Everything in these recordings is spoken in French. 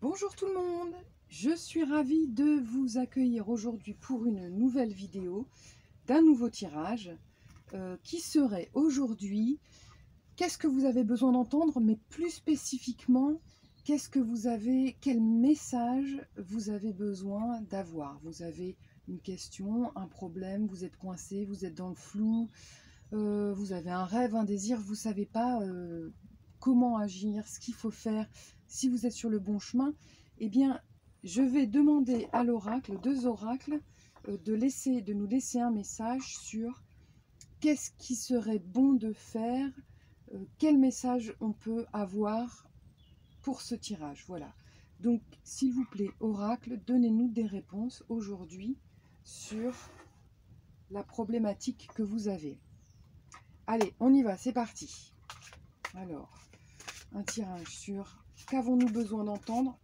Bonjour tout le monde, je suis ravie de vous accueillir aujourd'hui pour une nouvelle vidéo d'un nouveau tirage qui serait aujourd'hui qu'est-ce que vous avez besoin d'entendre, mais plus spécifiquement quel message vous avez besoin d'avoir. Vous avez une question, un problème, vous êtes coincé, vous êtes dans le flou, vous avez un rêve, un désir, vous ne savez pas comment agir, ce qu'il faut faire, si vous êtes sur le bon chemin, eh bien, je vais demander à l'oracle, deux oracles, de nous laisser un message sur qu'est-ce qui serait bon de faire, quel message on peut avoir pour ce tirage. Voilà. Donc, s'il vous plaît, oracle, donnez-nous des réponses aujourd'hui sur la problématique que vous avez. Allez, on y va, c'est parti. Alors, un tirage sur qu'avons-nous besoin d'entendre,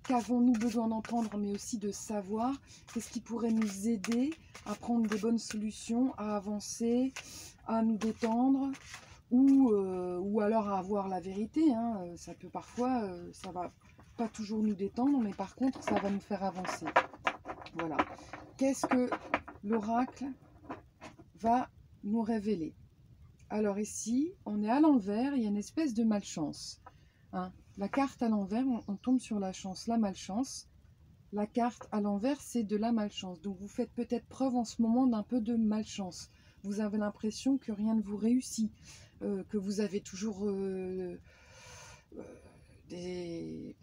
mais aussi de savoir, qu'est-ce qui pourrait nous aider à prendre des bonnes solutions, à avancer, à nous détendre, ou alors à avoir la vérité. Hein. Ça peut parfois, ça va pas toujours nous détendre, mais par contre, ça va nous faire avancer. Voilà. Qu'est-ce que l'oracle va nous révéler? Alors ici, on est à l'envers, il y a une espèce de malchance. Hein. La carte à l'envers, on tombe sur la chance, la malchance. La carte à l'envers, c'est de la malchance. Donc vous faites peut-être preuve en ce moment d'un peu de malchance. Vous avez l'impression que rien ne vous réussit, que vous avez toujours des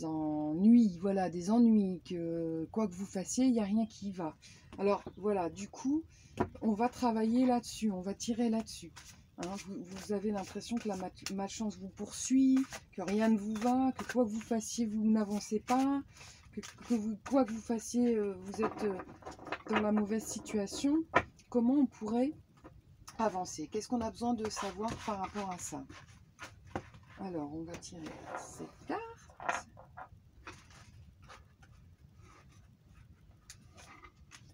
ennuis, voilà, des ennuis, que quoi que vous fassiez, il n'y a rien qui va. Alors voilà, du coup, on va travailler là-dessus, on va tirer là-dessus. Hein, vous avez l'impression que la malchance vous poursuit, que rien ne vous va, que quoi que vous fassiez, vous n'avancez pas, quoi que vous fassiez, vous êtes dans la mauvaise situation. Comment on pourrait avancer? Qu'est-ce qu'on a besoin de savoir par rapport à ça? Alors, on va tirer cette carte.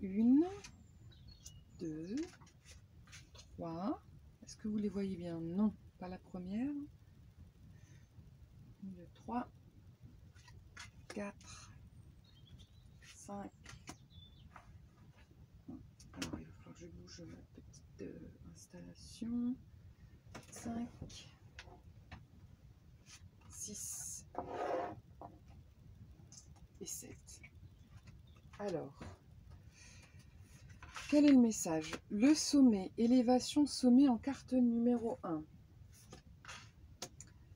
Une, deux, trois. Est-ce que vous les voyez bien? Non, pas la première. 1, 2, 3, 4, 5. Alors, il va falloir que je bouge ma petite installation. 5, 6 et 7. Alors, quel est le message? Le sommet, élévation sommet en carte numéro 1.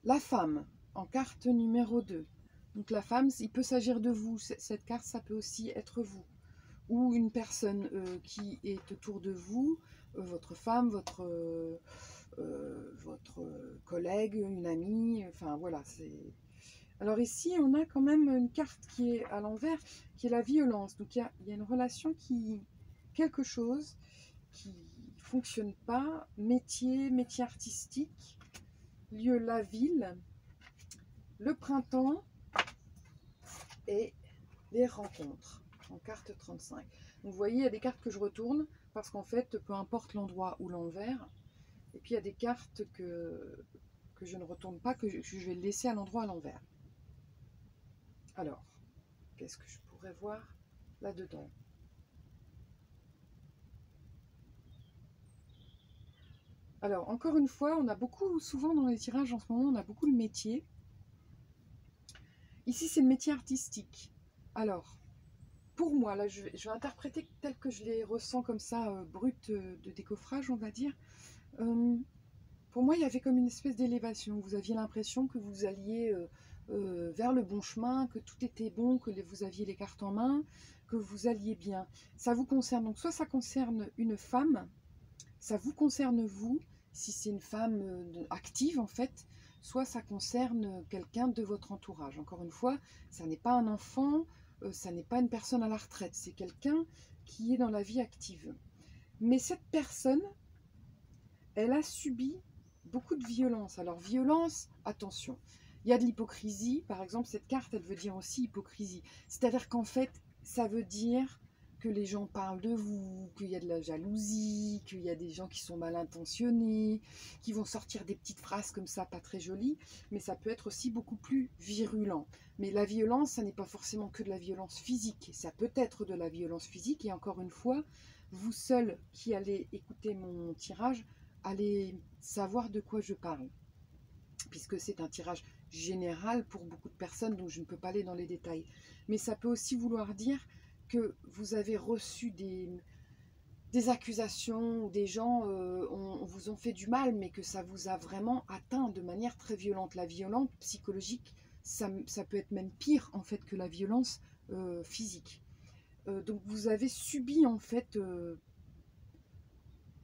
La femme en carte numéro 2. Donc la femme, il peut s'agir de vous. Cette carte, ça peut aussi être vous. Ou une personne qui est autour de vous, votre femme, votre collègue, une amie, enfin voilà. Alors ici, on a quand même une carte qui est à l'envers, qui est la violence. Donc il y a une relation quelque chose qui ne fonctionne pas, métier artistique, lieu, la ville, le printemps et les rencontres en carte 35. Donc vous voyez, il y a des cartes que je retourne parce qu'en fait, peu importe l'endroit ou l'envers, et puis il y a des cartes que je ne retourne pas, que je vais laisser à l'endroit à l'envers. Alors, qu'est-ce que je pourrais voir là-dedans? Alors, encore une fois, on a souvent dans les tirages en ce moment, on a beaucoup le métier. Ici, c'est le métier artistique. Alors, pour moi, là, je vais interpréter tel que je les ressens comme ça, brut de décoffrage, on va dire. Pour moi, il y avait comme une espèce d'élévation. Vous aviez l'impression que vous alliez vers le bon chemin, que tout était bon, que vous aviez les cartes en main, que vous alliez bien. Ça vous concerne. Donc, soit ça concerne une femme, ça vous concerne vous, si c'est une femme active en fait, soit ça concerne quelqu'un de votre entourage. Encore une fois, ça n'est pas un enfant, ça n'est pas une personne à la retraite, c'est quelqu'un qui est dans la vie active. Mais cette personne, elle a subi beaucoup de violence. Alors violence, attention, il y a de l'hypocrisie. Par exemple, cette carte, elle veut dire aussi hypocrisie. C'est-à-dire qu'en fait, ça veut dire que les gens parlent de vous, qu'il y a de la jalousie, qu'il y a des gens qui sont mal intentionnés, qui vont sortir des petites phrases comme ça, pas très jolies, mais ça peut être aussi beaucoup plus virulent. Mais la violence, ça n'est pas forcément que de la violence physique, ça peut être de la violence physique, et encore une fois, vous seul qui allez écouter mon tirage, allez savoir de quoi je parle, puisque c'est un tirage général pour beaucoup de personnes, donc je ne peux pas aller dans les détails. Mais ça peut aussi vouloir dire que vous avez reçu des accusations, ou des gens vous ont fait du mal, mais que ça vous a vraiment atteint de manière très violente. La violence psychologique, ça peut être même pire en fait que la violence physique. Donc vous avez subi en fait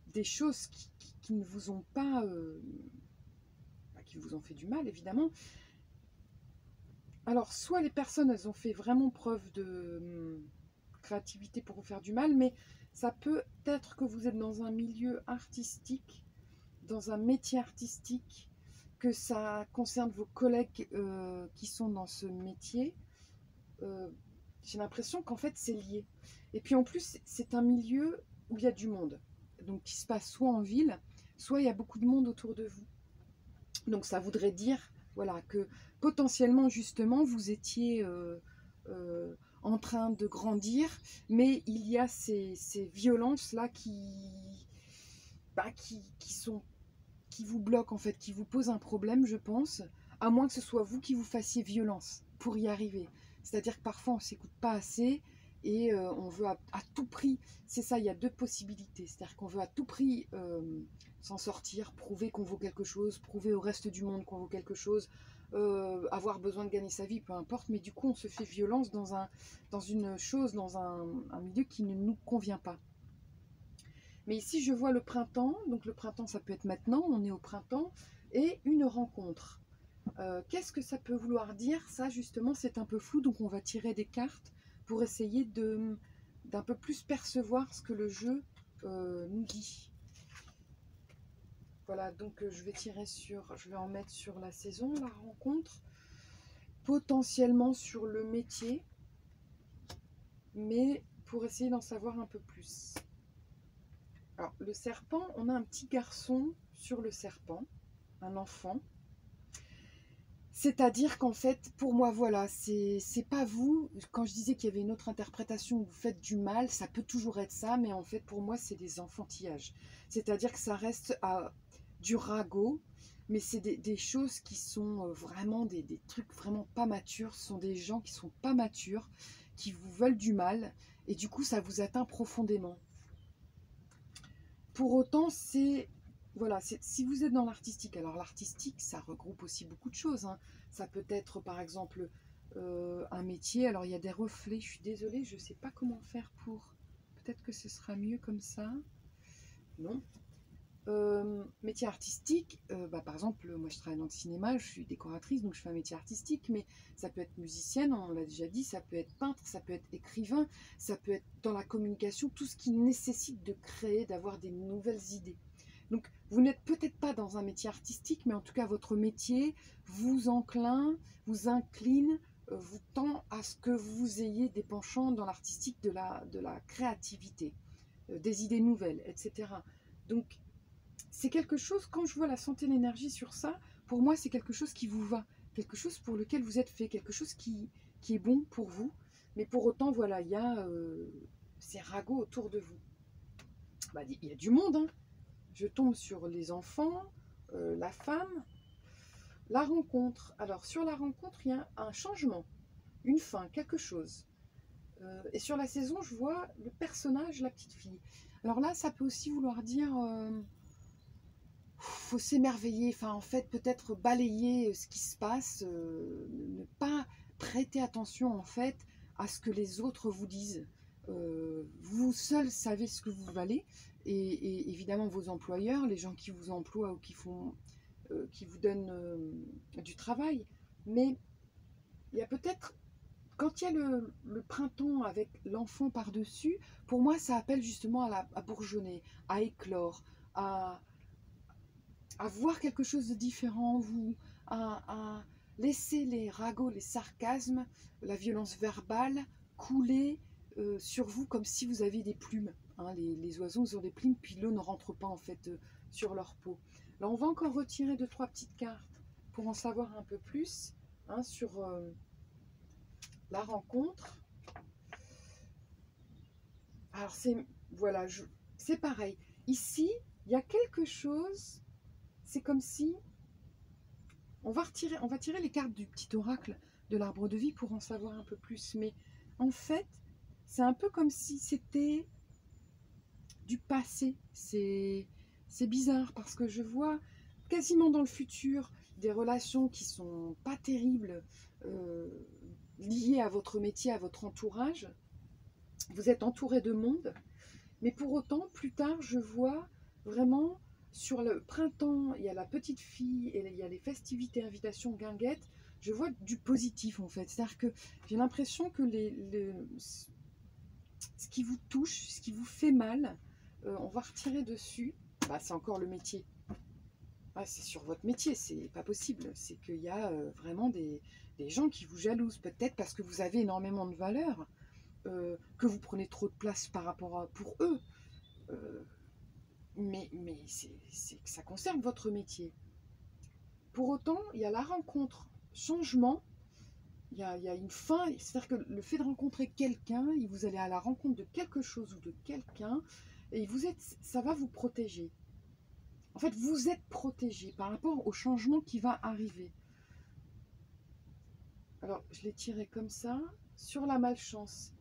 des choses qui ne vous ont pas... qui vous ont fait du mal, évidemment. Alors, soit les personnes, elles ont fait vraiment preuve de créativité pour vous faire du mal, mais ça peut être que vous êtes dans un milieu artistique, dans un métier artistique, que ça concerne vos collègues qui sont dans ce métier. J'ai l'impression qu'en fait, c'est lié. Et puis, en plus, c'est un milieu où il y a du monde. Donc, qui se passe soit en ville, soit il y a beaucoup de monde autour de vous. Donc ça voudrait dire voilà, que potentiellement justement vous étiez en train de grandir, mais il y a ces violences-là qui vous bloquent en fait, qui vous posent un problème, je pense, à moins que ce soit vous qui vous fassiez violence pour y arriver. C'est-à-dire que parfois on ne s'écoute pas assez et on veut à tout prix, c'est ça, il y a deux possibilités, c'est-à-dire qu'on veut à tout prix s'en sortir, prouver qu'on vaut quelque chose, prouver au reste du monde qu'on vaut quelque chose, avoir besoin de gagner sa vie, peu importe, mais du coup on se fait violence dans un milieu qui ne nous convient pas. Mais ici je vois le printemps, donc le printemps ça peut être maintenant, on est au printemps, et une rencontre. Qu'est-ce que ça peut vouloir dire? Ça justement c'est un peu flou, donc on va tirer des cartes pour essayer d'un peu plus percevoir ce que le jeu nous dit. Voilà, donc je vais en mettre sur la saison, la rencontre, potentiellement sur le métier, mais pour essayer d'en savoir un peu plus. Alors, le serpent, on a un petit garçon sur le serpent, un enfant. C'est-à-dire qu'en fait, pour moi, voilà, c'est pas vous. Quand je disais qu'il y avait une autre interprétation où vous faites du mal, ça peut toujours être ça, mais en fait, pour moi, c'est des enfantillages. C'est-à-dire que ça reste du ragot, mais c'est des choses qui sont vraiment des trucs vraiment pas matures. Ce sont des gens qui sont pas matures, qui vous veulent du mal, et du coup, ça vous atteint profondément. Pour autant, voilà, si vous êtes dans l'artistique, alors l'artistique, ça regroupe aussi beaucoup de choses, hein. Ça peut être par exemple un métier, alors il y a des reflets, je suis désolée, je ne sais pas comment faire pour... Peut-être que ce sera mieux comme ça. Non. Métier artistique, par exemple, moi je travaille dans le cinéma, je suis décoratrice, donc je fais un métier artistique, mais ça peut être musicienne, on l'a déjà dit, ça peut être peintre, ça peut être écrivain, ça peut être dans la communication, tout ce qui nécessite de créer, d'avoir des nouvelles idées. Donc vous n'êtes peut-être pas dans un métier artistique, mais en tout cas votre métier vous incline, vous tend à ce que vous ayez des penchants dans l'artistique, de la créativité, des idées nouvelles, etc. Donc c'est quelque chose, quand je vois la santé et l'énergie sur ça, pour moi c'est quelque chose qui vous va, quelque chose pour lequel vous êtes fait, quelque chose qui est bon pour vous, mais pour autant voilà, il y a ces ragots autour de vous. Bah, il y a du monde, hein. Je tombe sur les enfants, la femme, la rencontre. Alors sur la rencontre, il y a un changement, une fin, quelque chose. Et sur la saison, je vois le personnage, la petite fille. Alors là, ça peut aussi vouloir dire... faut s'émerveiller, enfin en fait peut-être balayer ce qui se passe, ne pas prêter attention en fait à ce que les autres vous disent. Vous seul savez ce que vous valez, et évidemment vos employeurs, les gens qui vous emploient ou qui vous donnent du travail, mais il y a peut-être, quand il y a le printemps avec l'enfant par-dessus, pour moi ça appelle justement à bourgeonner, à éclore, à voir quelque chose de différent, à laisser les ragots, les sarcasmes, la violence verbale couler, sur vous comme si vous aviez des plumes. Hein, les oiseaux ils ont des plumes, puis l'eau ne rentre pas en fait sur leur peau. Là, on va encore retirer 2-3 petites cartes pour en savoir un peu plus hein, sur la rencontre. Alors, voilà, c'est pareil. Ici, il y a quelque chose, c'est comme si... on va tirer les cartes du petit oracle de l'arbre de vie pour en savoir un peu plus. Mais en fait, c'est un peu comme si c'était du passé. C'est bizarre parce que je vois quasiment dans le futur des relations qui sont pas terribles liées à votre métier, à votre entourage. Vous êtes entouré de monde, mais pour autant, plus tard, je vois vraiment sur le printemps, il y a la petite fille et il y a les festivités, invitations, guinguettes. Je vois du positif en fait. C'est-à-dire que j'ai l'impression que ce qui vous touche, ce qui vous fait mal, on va retirer dessus. Bah, c'est encore le métier. Ah, c'est sur votre métier, c'est pas possible. C'est qu'il y a vraiment des gens qui vous jalousent, peut-être parce que vous avez énormément de valeur, que vous prenez trop de place par rapport à pour eux. Mais ça concerne votre métier. Pour autant, il y a la rencontre, changement, il y a une fin, c'est-à-dire que le fait de rencontrer quelqu'un, vous allez à la rencontre de quelque chose ou de quelqu'un, et ça va vous protéger. En fait, vous êtes protégé par rapport au changement qui va arriver. Alors, je l'ai tiré comme ça, sur la malchance.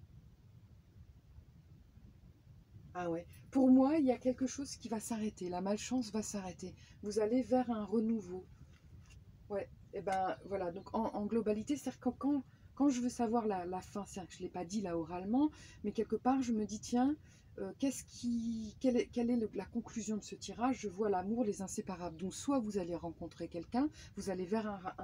Ah ouais, pour moi, il y a quelque chose qui va s'arrêter, la malchance va s'arrêter. Vous allez vers un renouveau. Ouais, et ben voilà, donc en globalité, c'est-à-dire que quand je veux savoir la fin, c'est-à-dire que je ne l'ai pas dit là oralement, mais quelque part, je me dis, tiens, quelle est la conclusion de ce tirage? Je vois l'amour, les inséparables. Donc, soit vous allez rencontrer quelqu'un, vous allez vers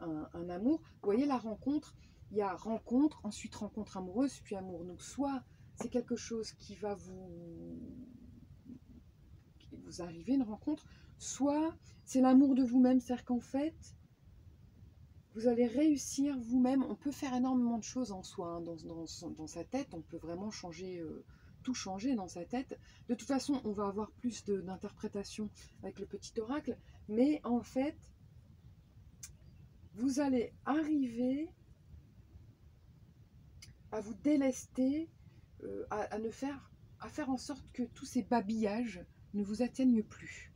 un amour. Vous voyez, la rencontre, il y a rencontre, ensuite rencontre amoureuse, puis amour. Donc, soit c'est quelque chose qui va vous arriver, une rencontre, soit c'est l'amour de vous-même, c'est-à-dire qu'en fait, vous allez réussir vous-même. On peut faire énormément de choses en soi, hein, dans sa tête, on peut vraiment changer, tout changer dans sa tête. De toute façon, on va avoir plus d'interprétation avec le petit oracle, mais en fait, vous allez arriver à vous délester, à faire en sorte que tous ces babillages ne vous atteignent plus.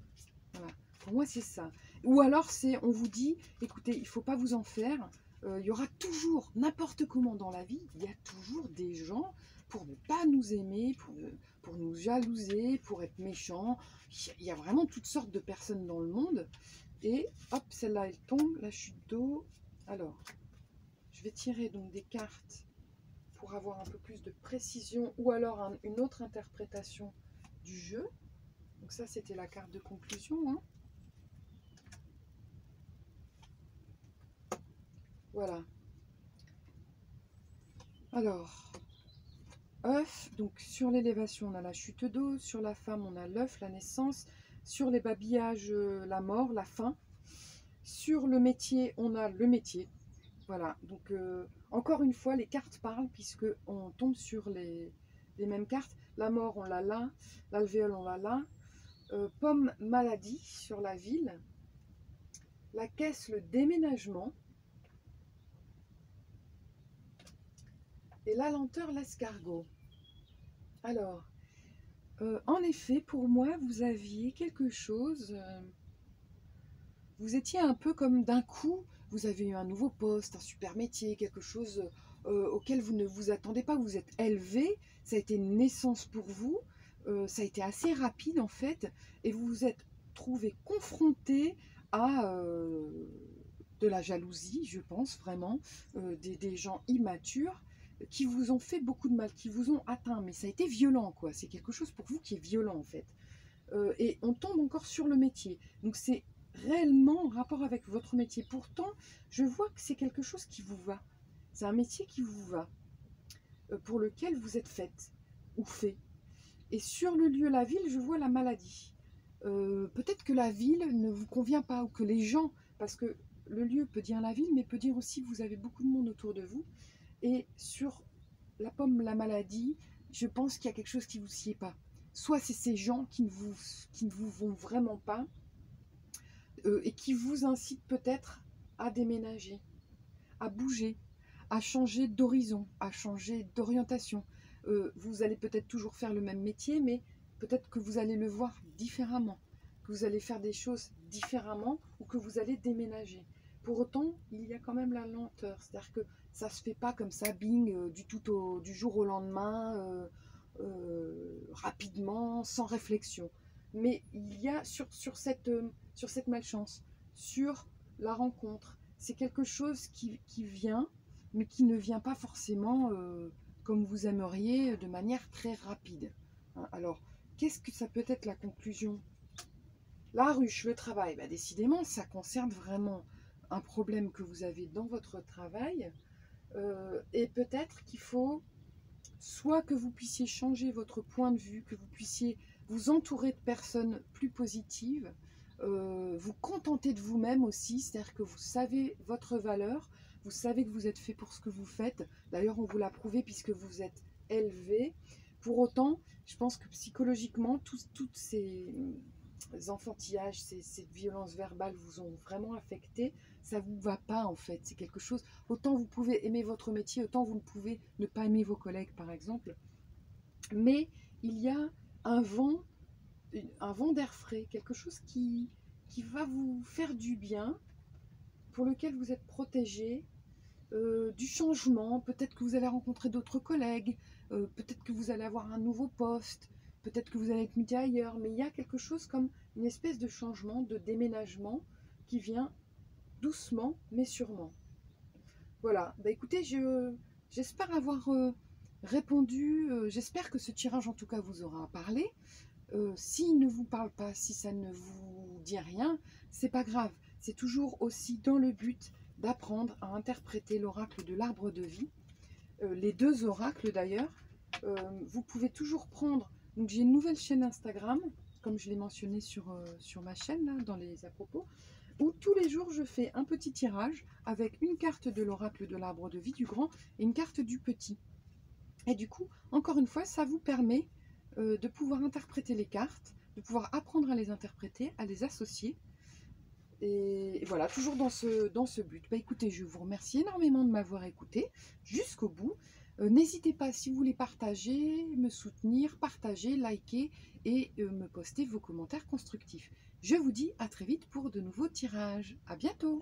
Voilà. Pour moi, c'est ça. Ou alors, on vous dit, écoutez, il ne faut pas vous en faire. Il y aura toujours, n'importe comment dans la vie, il y a toujours des gens pour ne pas nous aimer, pour nous jalouser, pour être méchants. Il y a vraiment toutes sortes de personnes dans le monde. Et hop, celle-là, elle tombe, la chute d'eau. Alors, je vais tirer donc des cartes pour avoir un peu plus de précision ou alors une autre interprétation du jeu. Donc ça, c'était la carte de conclusion. Hein. Voilà. Alors, œuf, donc sur l'élévation, on a la chute d'eau. Sur la femme, on a l'œuf, la naissance. Sur les babillages, la mort, la fin. Sur le métier, on a le métier. Voilà. Donc, encore une fois, les cartes parlent puisqu'on tombe sur les mêmes cartes. La mort, on l'a là. L'alvéole, on l'a là. Pomme, maladie sur la ville. La caisse, le déménagement. Et la lenteur, l'escargot. Alors, en effet, pour moi, vous aviez quelque chose... vous étiez un peu comme d'un coup, vous avez eu un nouveau poste, un super métier, quelque chose auquel vous ne vous attendez pas. Vous êtes élevé, ça a été une naissance pour vous. Ça a été assez rapide en fait. Et vous vous êtes trouvé confronté à... de la jalousie, je pense vraiment, des gens immatures qui vous ont fait beaucoup de mal, qui vous ont atteint, mais ça a été violent, quoi. C'est quelque chose pour vous qui est violent, en fait. Et on tombe encore sur le métier. Donc, c'est réellement en rapport avec votre métier. Pourtant, je vois que c'est quelque chose qui vous va. C'est un métier qui vous va, pour lequel vous êtes faite ou fait. Et sur le lieu, la ville, je vois la maladie. Peut-être que la ville ne vous convient pas, ou que les gens, parce que le lieu peut dire la ville, mais peut dire aussi que vous avez beaucoup de monde autour de vous. Et sur la pomme, la maladie, je pense qu'il y a quelque chose qui ne vous sied pas. Soit c'est ces gens qui ne vous vont vraiment pas et qui vous incitent peut-être à déménager, à bouger, à changer d'horizon, à changer d'orientation. Vous allez peut-être toujours faire le même métier, mais peut-être que vous allez le voir différemment, que vous allez faire des choses différemment ou que vous allez déménager. Pour autant, il y a quand même la lenteur, c'est-à-dire que ça ne se fait pas comme ça, bing, du jour au lendemain, rapidement, sans réflexion. Mais il y a sur cette malchance, sur la rencontre, c'est quelque chose qui vient, mais qui ne vient pas forcément comme vous aimeriez, de manière très rapide. Hein, alors, qu'est-ce que ça peut être la conclusion? La ruche, le travail, bah, décidément, ça concerne vraiment un problème que vous avez dans votre travail. Et peut-être qu'il faut soit que vous puissiez changer votre point de vue, que vous puissiez vous entourer de personnes plus positives, vous contenter de vous-même aussi, c'est-à-dire que vous savez votre valeur, vous savez que vous êtes fait pour ce que vous faites. D'ailleurs, on vous l'a prouvé puisque vous êtes élevé. Pour autant, je pense que psychologiquement, toutes ces enfantillages, ces violences verbales vous ont vraiment affecté. Ça ne vous va pas en fait. C'est quelque chose. Autant vous pouvez aimer votre métier, autant vous ne pouvez ne pas aimer vos collègues, par exemple. Mais il y a un vent d'air frais, quelque chose qui va vous faire du bien, pour lequel vous êtes protégé, du changement. Peut-être que vous allez rencontrer d'autres collègues, peut-être que vous allez avoir un nouveau poste, peut-être que vous allez être muté ailleurs, mais il y a quelque chose comme une espèce de changement, de déménagement qui vient doucement mais sûrement. Voilà, bah écoutez, j'espère avoir répondu, j'espère que ce tirage en tout cas vous aura parlé. S'il ne vous parle pas, si ça ne vous dit rien, c'est pas grave. C'est toujours aussi dans le but d'apprendre à interpréter l'oracle de l'arbre de vie. Les deux oracles d'ailleurs, vous pouvez toujours prendre. Donc j'ai une nouvelle chaîne Instagram, comme je l'ai mentionné sur ma chaîne, là, dans les à propos, où tous les jours je fais un petit tirage avec une carte de l'oracle de l'arbre de vie du grand et une carte du petit. Et du coup, encore une fois, ça vous permet de pouvoir interpréter les cartes, de pouvoir apprendre à les interpréter, à les associer. Et voilà, toujours dans ce but. Bah, écoutez, je vous remercie énormément de m'avoir écouté jusqu'au bout. N'hésitez pas, si vous voulez partager, me soutenir, partager, liker et me poster vos commentaires constructifs. Je vous dis à très vite pour de nouveaux tirages. À bientôt!